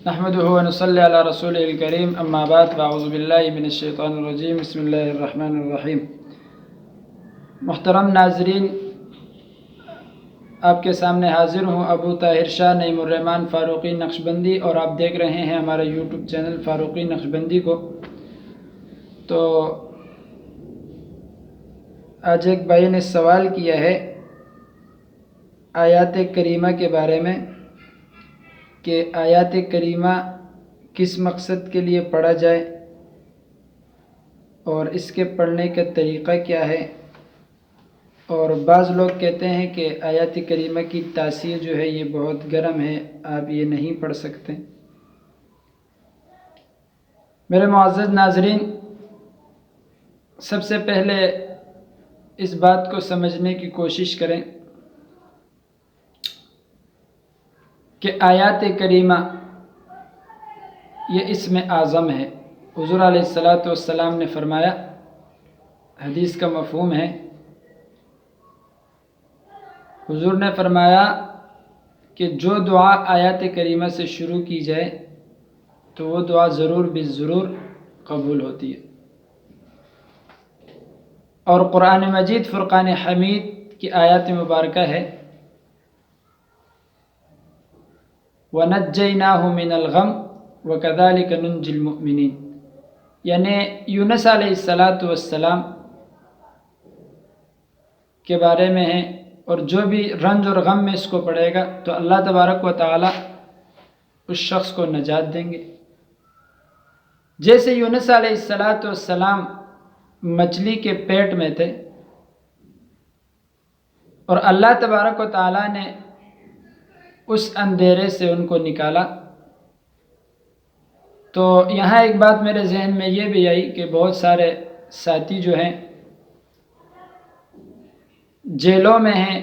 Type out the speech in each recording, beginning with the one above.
نحمده ونصلي على رسوله الكريم اما بعد فاعوذ باللہ من الشیطان الرجیم بسم اللہ الرحمن الرحیم۔ محترم ناظرین، آپ کے سامنے حاضر ہوں ابو طاہر شاہ نعیم الرحمن فاروقی نقشبندی، اور آپ دیکھ رہے ہیں ہمارا یوٹیوب چینل فاروقی نقشبندی کو۔ تو آج ایک بھائی نے سوال کیا ہے آیات کریمہ کے بارے میں کہ آیات کریمہ کس مقصد کے لیے پڑھا جائے اور اس کے پڑھنے کا طریقہ کیا ہے، اور بعض لوگ کہتے ہیں کہ آیات کریمہ کی تاثیر جو ہے یہ بہت گرم ہے، آپ یہ نہیں پڑھ سکتے۔ میرے معزز ناظرین، سب سے پہلے اس بات کو سمجھنے کی کوشش کریں کہ آیات کریمہ یہ اسم اعظم ہے۔ حضور علیہ الصلوۃ نے فرمایا، حدیث کا مفہوم ہے، حضور نے فرمایا کہ جو دعا آیات کریمہ سے شروع کی جائے تو وہ دعا ضرور بالضرور قبول ہوتی ہے۔ اور قرآن مجید فرقان حمید کی آیات مبارکہ ہے، وَنَجَّيْنَاهُ مِنَ الْغَمِّ وَكَذَلِكَ نُنْجِي الْمُؤْمِنِينَ، یعنی یونس علیہ السلام کے بارے میں ہے، اور جو بھی رنج اور غم میں اس کو پڑے گا تو اللہ تبارک و تعالی اس شخص کو نجات دیں گے۔ جیسے یونس علیہ السلام مچھلی کے پیٹ میں تھے اور اللہ تبارک و تعالی نے اس اندھیرے سے ان کو نکالا، تو یہاں ایک بات میرے ذہن میں یہ بھی آئی کہ بہت سارے ساتھی جو ہیں جیلوں میں ہیں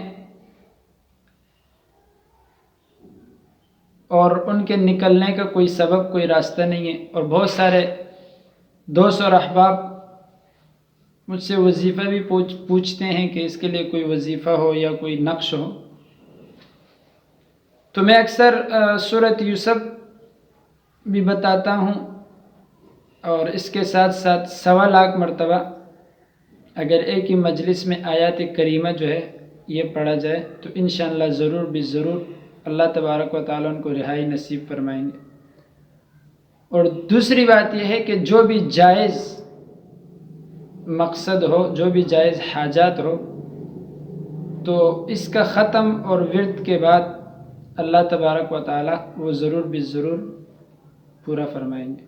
اور ان کے نکلنے کا کوئی سبب، کوئی راستہ نہیں ہے، اور بہت سارے دوست اور احباب مجھ سے وظیفہ بھی پوچھتے ہیں کہ اس کے لیے کوئی وظیفہ ہو یا کوئی نقش ہو۔ تو میں اکثر سورۃ یوسف بھی بتاتا ہوں، اور اس کے ساتھ ساتھ 1.25 مرتبہ اگر ایک ہی مجلس میں آیات کریمہ جو ہے یہ پڑھا جائے تو انشاءاللہ ضرور بالضرور اللہ تبارک و تعالیٰ ان کو رہائی نصیب فرمائیں گے۔ اور دوسری بات یہ ہے کہ جو بھی جائز مقصد ہو، جو بھی جائز حاجات ہو، تو اس کا ختم اور ورد کے بعد اللہ تبارک و تعالیٰ وہ ضرور بالضرور پورا فرمائیں گے۔